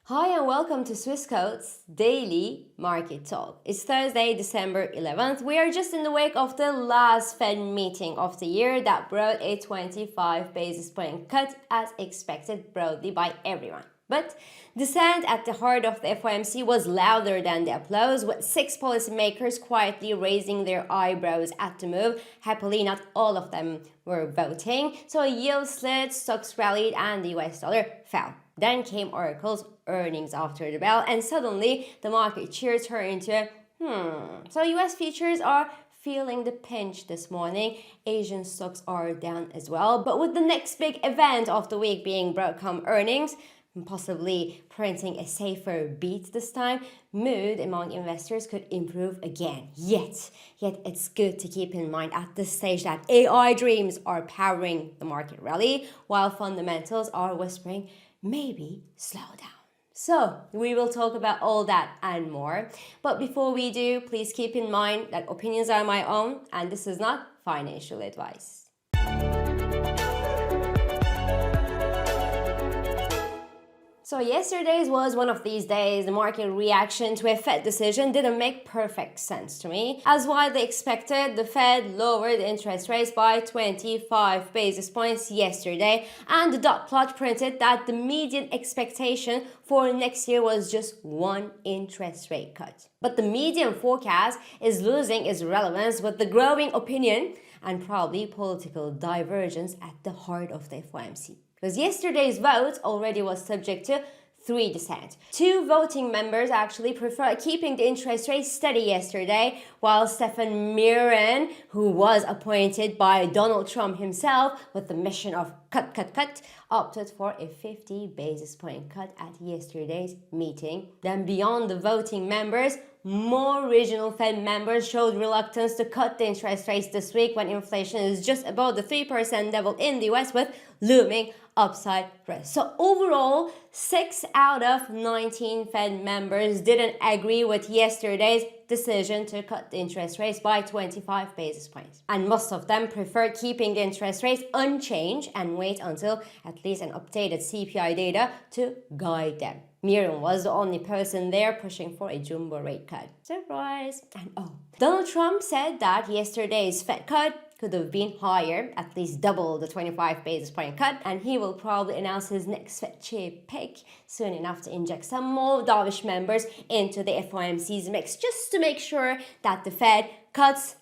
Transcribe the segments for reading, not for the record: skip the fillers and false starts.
Hi and welcome to Swissquote's Daily Market Talk. It's Thursday, December 11th. We are just in the wake of the last Fed meeting of the year that brought a 25 basis point cut as expected broadly by everyone. But dissent at the heart of the FOMC was louder than the applause, with six policymakers quietly raising their eyebrows at the move. Happily, not all of them were voting, so yields slid, stocks rallied, and the US dollar fell. Then came Oracle's earnings after the bell, and suddenly the market cheer turned into So US futures are feeling the pinch this morning. Asian stocks are down as well, but with the next big event of the week being Broadcom earnings, possibly printing a safer beat this time, mood among investors could improve again. Yet it's good to keep in mind at this stage that AI dreams are powering the market rally, while fundamentals are whispering maybe slow down. So, we will talk about all that and more. But before we do, please keep in mind that opinions are my own and this is not financial advice. So yesterday's was one of these days. The market reaction to a Fed decision didn't make perfect sense to me. As widely expected, the Fed lowered interest rates by 25 basis points yesterday, and the dot plot printed that the median expectation for next year was just one interest rate cut. But the median forecast is losing its relevance with the growing opinion and probably political divergence at the heart of the FOMC. Because yesterday's vote already was subject to 3 dissent. 2 voting members actually preferred keeping the interest rate steady yesterday, while Stephen Mirren, who was appointed by Donald Trump himself with the mission of cut, opted for a 50 basis point cut at yesterday's meeting. Then beyond the voting members, more regional Fed members showed reluctance to cut the interest rates this week when inflation is just above the 3% level in the US with looming upside risk. So overall, 6 out of 19 Fed members didn't agree with yesterday's decision to cut the interest rates by 25 basis points. And most of them preferred keeping the interest rates unchanged and wait until at least an updated CPI data to guide them. Mirren was the only person there pushing for a jumbo rate cut. Surprise! And Donald Trump said that yesterday's Fed cut could have been higher, at least double the 25 basis point cut, and he will probably announce his next Fed chair pick soon enough to inject some more dovish members into the FOMC's mix just to make sure that the Fed cuts.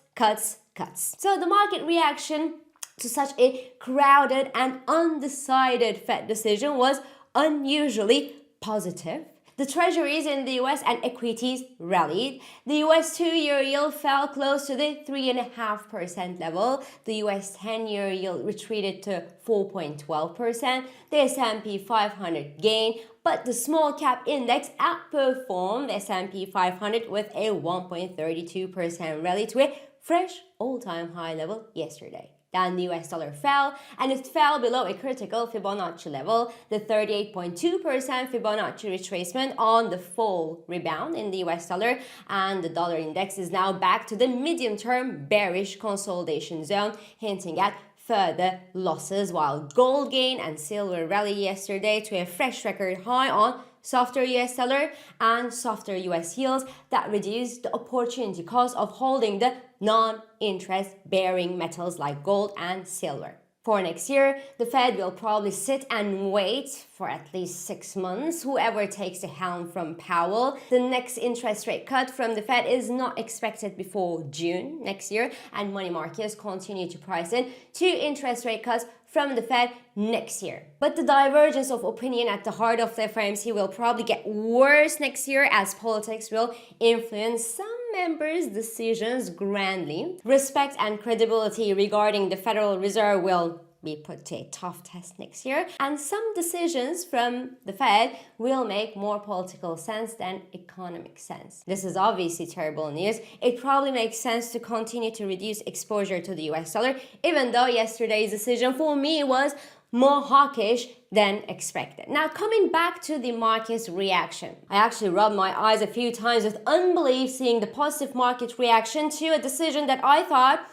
So the market reaction to such a crowded and undecided Fed decision was unusually positive. The treasuries in the US and equities rallied. The US 2-year yield fell close to the 3.5% level. The US 10-year yield retreated to 4.12%. The S&P 500 gained, but the small cap index outperformed the S&P 500 with a 1.32% rally to a fresh all-time high level yesterday. Then the US dollar fell, and it fell below a critical Fibonacci level, the 38.2% Fibonacci retracement on the fall rebound in the US dollar, and the dollar index is now back to the medium-term bearish consolidation zone, hinting at further losses, while gold gained and silver rallied yesterday to a fresh record high on softer US dollar and softer US yields that reduced the opportunity cost of holding the non-interest bearing metals like gold and silver. For next year, the Fed will probably sit and wait for at least 6 months, whoever takes the helm from Powell. The next interest rate cut from the Fed is not expected before June next year, and money markets continue to price in 2 interest rate cuts from the Fed next year. But the divergence of opinion at the heart of the FOMC will probably get worse next year as politics will influence some members' decisions grandly. Respect and credibility regarding the Federal Reserve will be put to a tough test next year, and some decisions from the Fed will make more political sense than economic sense. This is obviously terrible news. It probably makes sense to continue to reduce exposure to the US dollar, even though yesterday's decision for me was more hawkish than expected. Now, coming back to the market's reaction, I actually rubbed my eyes a few times with unbelief seeing the positive market reaction to a decision that I thought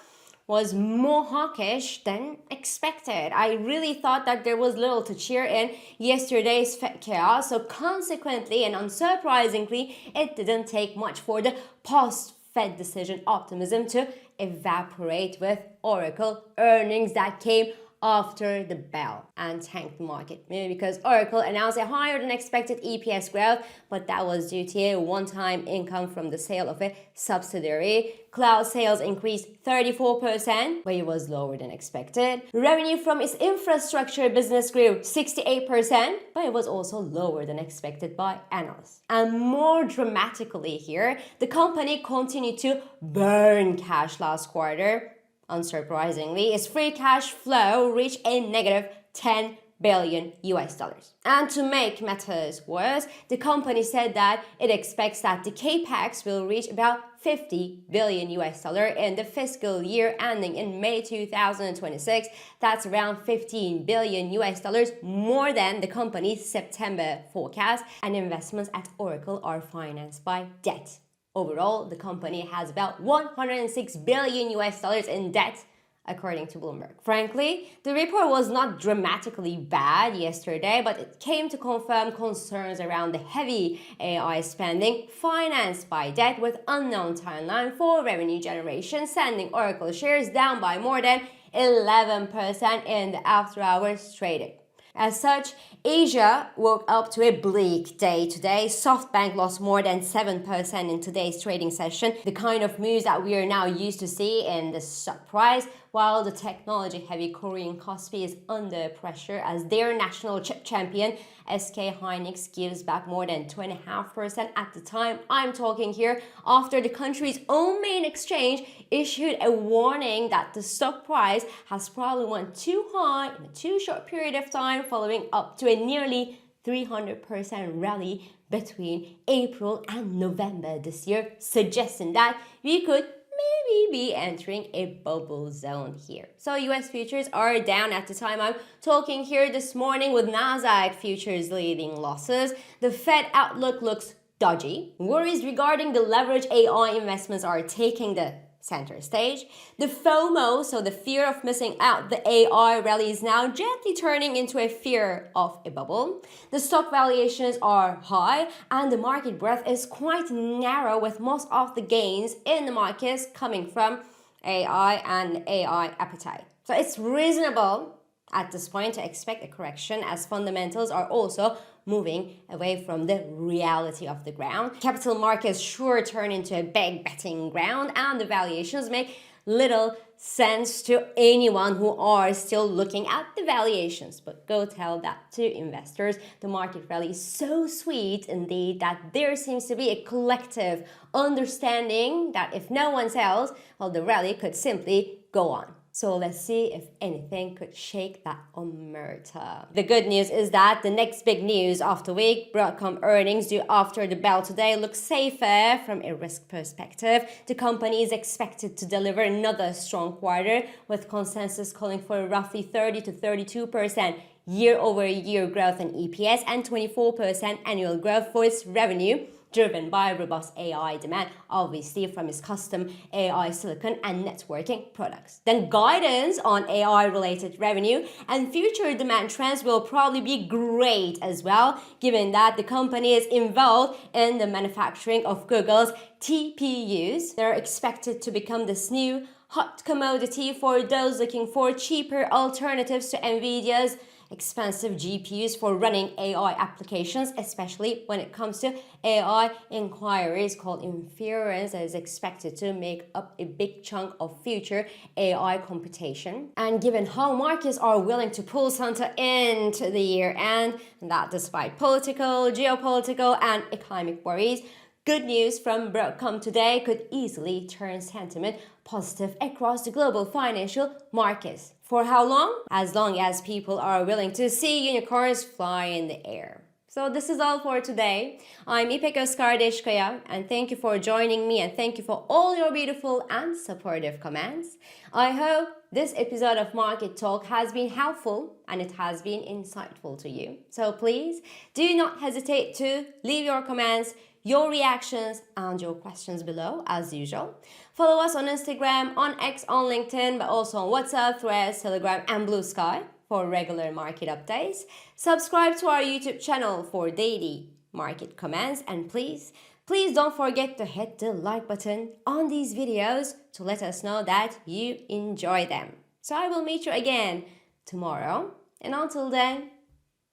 was more hawkish than expected. I really thought that there was little to cheer in yesterday's Fed chaos, so consequently and unsurprisingly, it didn't take much for the post-Fed decision optimism to evaporate with Oracle earnings that came after the bell and tanked the market. Maybe because Oracle announced a higher than expected EPS growth, but that was due to a one-time income from the sale of a subsidiary. Cloud sales increased 34%, but it was lower than expected. Revenue from its infrastructure business grew 68%, but it was also lower than expected by analysts. And more dramatically here, the company continued to burn cash last quarter. Unsurprisingly, its free cash flow reached a negative 10 billion US dollars. And to make matters worse, the company said that it expects that the capex will reach about 50 billion US dollar in the fiscal year ending in May 2026. That's around 15 billion US dollars more than the company's September forecast, and investments at Oracle are financed by debt. Overall, the company has about 106 billion US dollars in debt, according to Bloomberg. Frankly, the report was not dramatically bad yesterday, but it came to confirm concerns around the heavy AI spending financed by debt with unknown timeline for revenue generation, sending Oracle shares down by more than 11% in the after-hours trading. As such, Asia woke up to a bleak day today. SoftBank lost more than 7% in today's trading session, the kind of moves that we are now used to see in the stock price, while the technology-heavy Korean Kospi is under pressure as their national chip champion, SK Hynix, gives back more than 2.5% at the time I'm talking here, after the country's own main exchange issued a warning that the stock price has probably went too high in a too short period of time, following up to a nearly 300% rally between April and November this year, suggesting that we could maybe be entering a bubble zone here. So US futures are down at the time I'm talking here this morning, with Nasdaq futures leading losses. The Fed outlook looks dodgy. Worries regarding the leverage AI investments are taking the center stage. The FOMO, so the fear of missing out the AI rally, is now gently turning into a fear of a bubble. The stock valuations are high and the market breadth is quite narrow, with most of the gains in the markets coming from AI and AI appetite. So it's reasonable at this point to expect a correction, as fundamentals are also moving away from the reality of the ground. Capital markets sure turn into a big betting ground, and the valuations make little sense to anyone who are still looking at the valuations. But go tell that to investors. The market rally is so sweet indeed that there seems to be a collective understanding that if no one sells, well, the rally could simply go on. So let's see if anything could shake that omerta. The good news is that the next big news of the week, Broadcom earnings due after the bell today, looks safer from a risk perspective. The company is expected to deliver another strong quarter, with consensus calling for roughly 30 to 32% year-over-year growth in EPS and 24% annual growth for its revenue, driven by robust AI demand, obviously from its custom AI silicon and networking products. Then guidance on AI-related revenue and future demand trends will probably be great as well, given that the company is involved in the manufacturing of Google's TPUs. They're expected to become this new hot commodity for those looking for cheaper alternatives to NVIDIA's expensive GPUs for running AI applications, especially when it comes to AI inquiries called inference, that is expected to make up a big chunk of future AI computation. And given how markets are willing to pull Santa into the year end, and that despite political, geopolitical, and economic worries, good news from Broadcom today could easily turn sentiment positive across the global financial markets. For how long? As long as people are willing to see unicorns fly in the air. So this is all for today. I'm İpek Özkardeşkaya, and thank you for joining me, and thank you for all your beautiful and supportive comments. I hope this episode of Market Talk has been helpful and it has been insightful to you. So please do not hesitate to leave your comments, your reactions and your questions below, as usual. Follow us on Instagram, on X, on LinkedIn, but also on WhatsApp, Threads, Telegram, and Blue Sky for regular market updates. Subscribe to our YouTube channel for daily market comments, and please don't forget to hit the like button on these videos to let us know that you enjoy them. So I will meet you again tomorrow, and until then,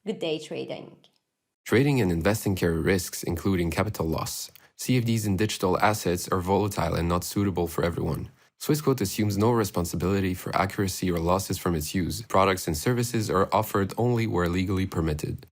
good day trading. Trading and investing carry risks, including capital loss. CFDs in digital assets are volatile and not suitable for everyone. Swissquote assumes no responsibility for accuracy or losses from its use. Products and services are offered only where legally permitted.